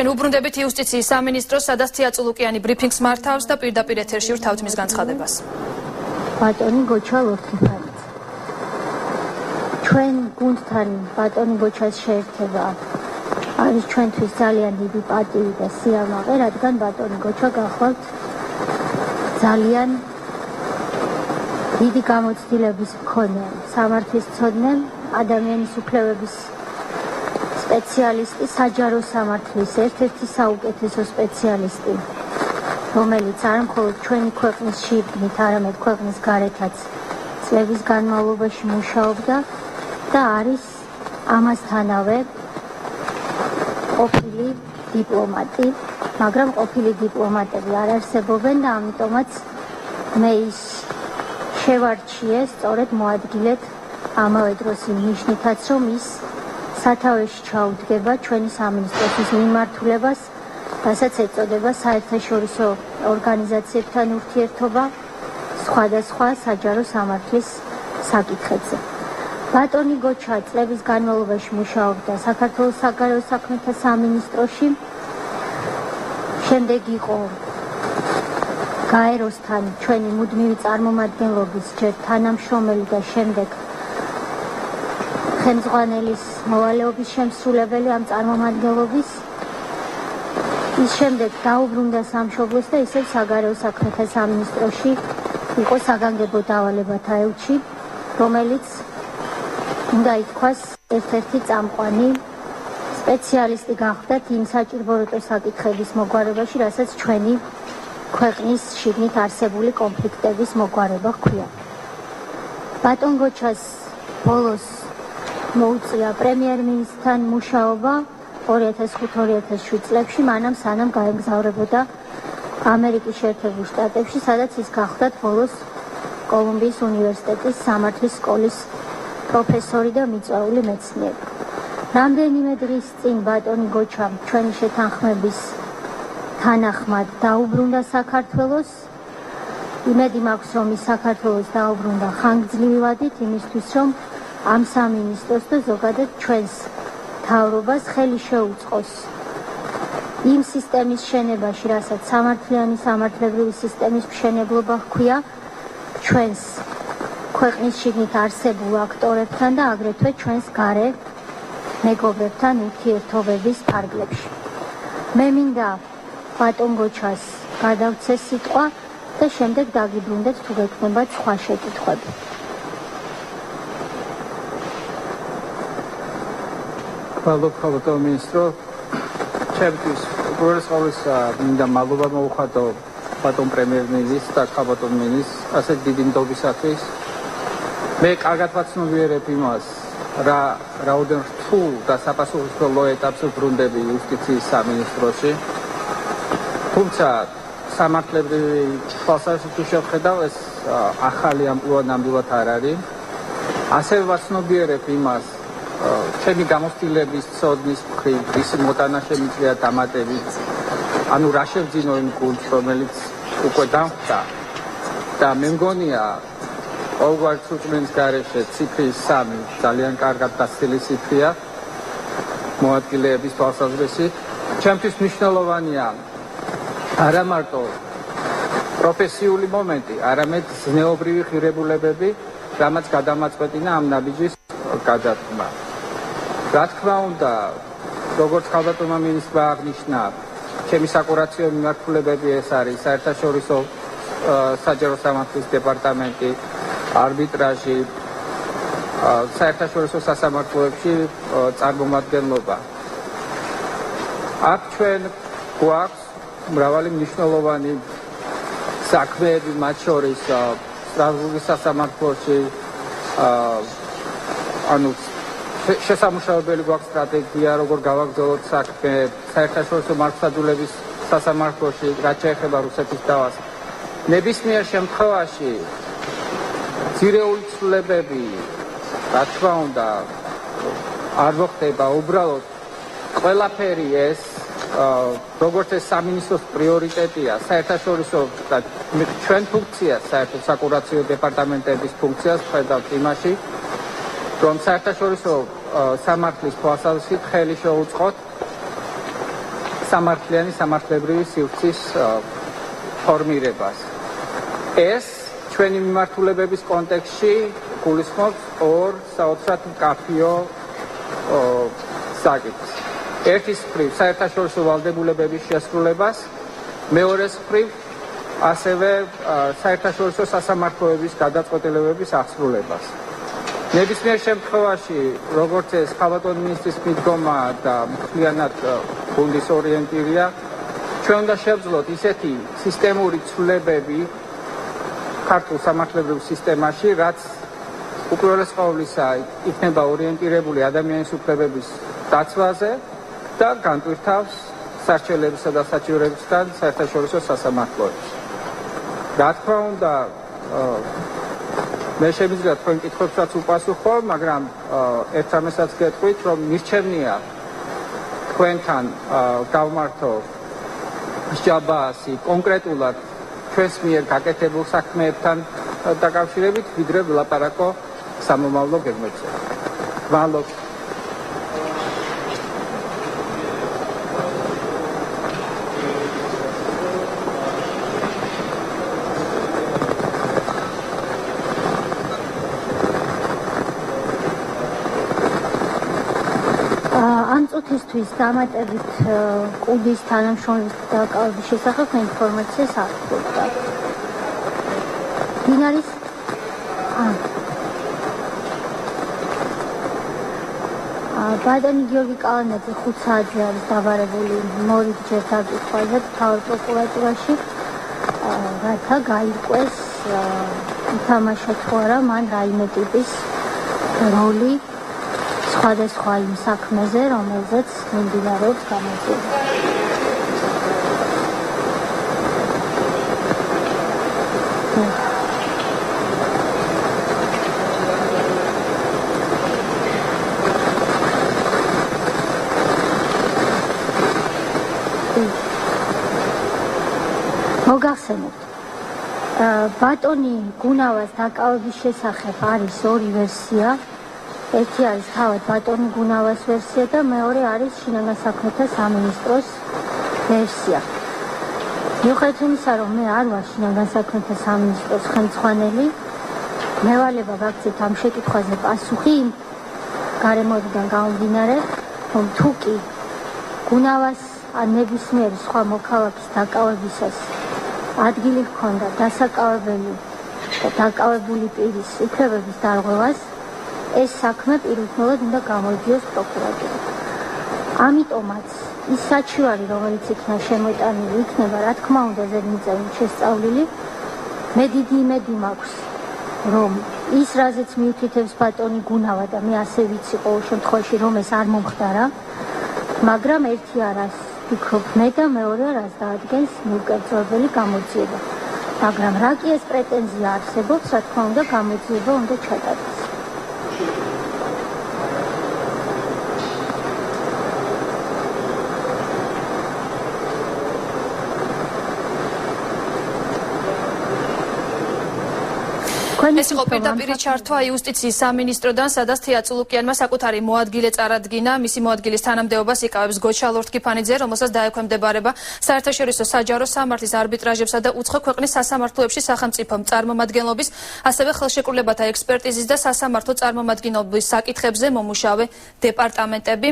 ჩვენ უბრუნდებით იუსტიციის სამინისტროს სადაც თეაწულუკიანი ბრიფინგს მართავს და პირდაპირ ეთერში ვთავთ მის განცხადებას. ბატონი გოჩა ლორთქიფანიც. ჩვენ გუნდთან ბატონი გოჩას შეერთება არის ჩვენთვის ძალიან დიდი პატივი და სიამაყე, რადგან ბატონი გოჩა გახლავთ ძალიან დიდი გამოცდილების მქონე სამართლისმცოდნე, ადამიანის უფლებების სპეციალისტი, საჯარო სამართლის ერთ-ერთი საუკეთესო სპეციალისტი, რომელიც არა მხოლოდ ჩვენი ქვეყნის შიგნით, არამედ ქვეყნის გარეთაც წლების განმავლობაში მუშაობდა და არის ამასთანავე ყოფილი დიპლომატი, მაგრამ ყოფილი დიპლომატები არ არსებობენ და ამიტომაც მე ის შევარჩიე სწორედ მოადგილეთ ამავე დროს იმ ნიშნითაც, რომ ის სათავეში ჩაუდგება ჩვენი სამინისტროს მიმართულებას, რასაც ეწოდება საერთაშორისო ორგანიზაციებთან ურთიერთობა სხვადასხვა საჯარო სამართლის საკითხებზე. ბატონი გოჩა წლების განმავლობაში მუშაობდა საქართველოს საგარეო საქმეთა სამინისტროში, შემდეგ იყო გაეროსთან ჩვენი მუდმივი წარმომადგენლობის ჯერ თანამშრომელი და შემდეგ ხელმძღვანელის მოვალეობის შემსრულებელი ამ წარმომადგენლობის. ის შემდეგ დაუბრუნდა სამშობლოს და ისევ საგარეო საქმეთა სამინისტროში იყო საგანგებო დავალებათა ელჩი, რომელიც უნდა ითქვას ერთ-ერთი წამყვანი სპეციალისტი გახდათ იმ საჭიროებო საკითხების მოგვარებაში, რასაც ჩვენი ქვეყნის შიგნით არსებული კონფლიქტების მოგვარება ჰქვია. ბატონ გოჩას ბოლოს მოუწია პრემიერ-მინისტრთან მუშაობა 2005-2007 წლებში, მანამ სანამ გაემგზავრებოდა ამერიკის შეერთებულ შტატებში, სადაც ის გახლდათ ბოლოს კოლუმბიის უნივერსიტეტის სამართლის სკოლის პროფესორი და მიწვეული მეცნიერი. რამდენიმე დღის წინ ბატონი გოჩამ ჩვენი შეთანხმების თანახმად დაუბრუნდა საქართველოს. იმედი მაქვს, რომ ის საქართველოს დაუბრუნდა ხანგრძლივი ვადით, იმისთვის, რომ ამ სამინისტროს და ზოგადად ჩვენს მთავრობას ხელი შეუწყოს იმ სისტემის შენებაში, რასაც სამართლიანი სამართლებრივი სისტემის მშენებლობა ჰქვია ჩვენს ქვეყნის შიგნით არსებულ აქტორებთან და აგრეთვე ჩვენს გარე მეგობრებთან ურთიერთობების ფარგლებში. მე მინდა ბატონ გოჩას გადავცე სიტყვა და შემდეგ დაგიბრუნდეთ თუ გექნებათ სხვა შეკითხვები. ბატონ მინისტრო, ჩემთვის უპირველეს ყოვლისა მინდა მადლობა მოუხატო ბატონ პრემიერ-მინისტრს და ბატონ მინისტრს ასეთ დიდი ნდობისათვის. მე კარგად ვაცნობიერებ იმას, რაოდენ რთულ და საპასუხისმგებლო ეტაპს ვბრუნდები იუსტიციის სამინისტროში. თუმცა სამართლებრივი თვალსაზრისით თუ შევხედავ, ეს ახალი ამპლუა ნამდვილად არ არის. ასევე ვაცნობიერებ იმას, ჩემი გამოცდილების ცოდნის მხრივ, ისი მოტანა შემიძლია დამატებით, ანუ რა შევძინო იმ გუნდს, რომელიც უკვე დამხდა და მე მგონია ყოველგვარი წუწმენის გარეშე ციფრი 3 ძალიან კარგად დასწილი ციფრია მოადგილეების თვალსაზრისით. ჩემთვის მნიშვნელოვანია არა მარტო პროფესიული მომენტი, არამედ ზნეობრივი ღირებულებები, რამაც გადამაწყვეტინა ამ ნაბიჯის გადადგმა. რა თქმა უნდა, როგორც ხალხმა მინისტრმა აღნიშნა, ჩემი საკურაციო მიმართულებები ეს არის საერთაშორისო საჯარო სამართლის დეპარტამენტი, არბიტრაჟი, საერთაშორისო სასამართლოებში წარმომადგენლობა. აქ ჩვენ გვაქვს მრავალი მნიშვნელოვანი საქმეები, მათ შორის სტრასბურგის სასამართლოში, ანუ შესამუშავებელი გვაქვს სტრატეგია, როგორ გავაგრძელოთ საქმე საერთაშორისო მართლმსაჯულების სასამართლოში, რაც შეეხება რუსეთის დავას. ნებისმიერ შემთხვევაში ძირეული ცვლილებები, რა თქმა უნდა, არ მოხდება, უბრალოდ ყველაფერი ეს, როგორც ეს სამინისტროს პრიორიტეტია, საერთაშორისო და ჩვენ ფუნქციას, საერთო საკურაციო დეპარტამენტების ფუნქციას ვხედავთ იმაში, რომ საერთაშორისო სამართლის თვალსაზრისით ხელი შეუწყოთ სამართლიანი სამართლებრივი სივრცის ფორმირებას. ეს ჩვენი მიმართულებების კონტექსტში გულისხმობს ორ საოცრად მკაფიო საკითხს. ერთის მხრივ საერთაშორისო ვალდებულებების შესრულებას, მეორეს მხრივ ასევე საერთაშორისო სასამართლოების გადაწყვეტილებების აღსრულებას. ნებისმიერ შემთხვევაში, როგორც ეს ხალხური მინისტრის მიდგომა და მთლიანად გუნდის ორიენტირია, ჩვენ უნდა შევძლოთ ისეთი სისტემური ცვლილებები ქართულ სამართლებრივ სისტემაში, რაც უპირველეს ყოვლისა იქნება ორიენტირებული ადამიანის უფლებების დაცვაზე და განტვირთავს სარჩელებისა და საჩივრებისგან საერთაშორისო სასამართლოებში. რა თქმა უნდა, მე შემიძლია თქვენ კითხვებსაც უპასუხო, მაგრამ ერთ რამესაც გეტყვით, რომ მირჩევნია თქვენთან გავმართო მსჯაბაასი კონკრეტულად ჩვენს მიერ გაკეთებულ საქმეებთან დაკავშირებით, ვიდრე ვილაპარაკო სამომავლო გეგმებზე. მადლობთ. ამწუთისთვის დამატებით კუდის თანამშრომლის დაკავების შესახებ ინფორმაციას არ გვქონდა. დინარის ბატონი გიორგი კალანაძე 5 საათზე არის დაბარებული მორიგჯერ დაკითხვაზე მთავარ პროკურატურაში, რათა გაირკვეს ითამაშა თუ არა მან რაიმე ტიპის როლი სხვადასხვა იმ საქმეზე, რომელზეც მიმდინარეობს გამოძიება. მოგახსენებთ, ბატონი გუნავას დაკავების შესახებ არის ორი ვერსია. ერთი არის თავად ბატონი გუნავას ვერსია და მეორე არის შინაგან საქმეთა სამინისტროს ვერსია. მიუხედავად იმისა, რომ მე არ ვარ შინაგან საქმეთა სამინისტროს ხელმძღვანელი, მევალება გაგცეთ ამ შეკითხვაზე პასუხი იმ გარემოებიდან გამომდინარე, რომ თუ კი გუნავას ან ნებისმიერი სხვა მოქალაქის დაკავებისას ადგილი ჰქონდა დასაკავებელი და დაკავებული პირის უფლებების დარღვევას, ეს საქმე პირუთმულად უნდა გამოიძიოს პროკურატურა. ამიტომაც ის საჩივარი, რომელიც იქნა შემოტანილი, იქნება რა თქმა უნდა ზედმიწევნით შესწავლილი. მე დიდი იმედი მაქვს, რომ ის რაზეც მიუთითებს ბატონი გუნავა და მე ასე ვიცი ყოველ შემთხვევაში, რომ ეს არ მომხდარა, მაგრამ ერთი არას ვფიქრობ მე და მეორე არას დაადგენს მიუკერძოებელი გამოძიება. მაგრამ რა კი ეს პრეტენზია არსებობს, რა თქმა უნდა გამოძიება უნდა ჩატარდეს. ეს იყო პირდაპირი ჩართვა იუსტიციის სამინისტროდან, სადაც თია წულუკიანმა საკუთარი მოადგილე წარადგინა. მისი მოადგილის თანამდებობას იკავებს გოჩა ლორთქიფანიძე, რომელსაც დაექვემდებარება საერთაშორისო საჯარო სამართლის არბიტრაჟებსა და უცხო ქვეყნის სასამართლოებში სახელმწიფო წარმომადგენლობის, ასევე ხელშეკრულებათა ექსპერტიზის და სასამართლო წარმომადგენლობის საკითხებზე მომუშავე დეპარტამენტები.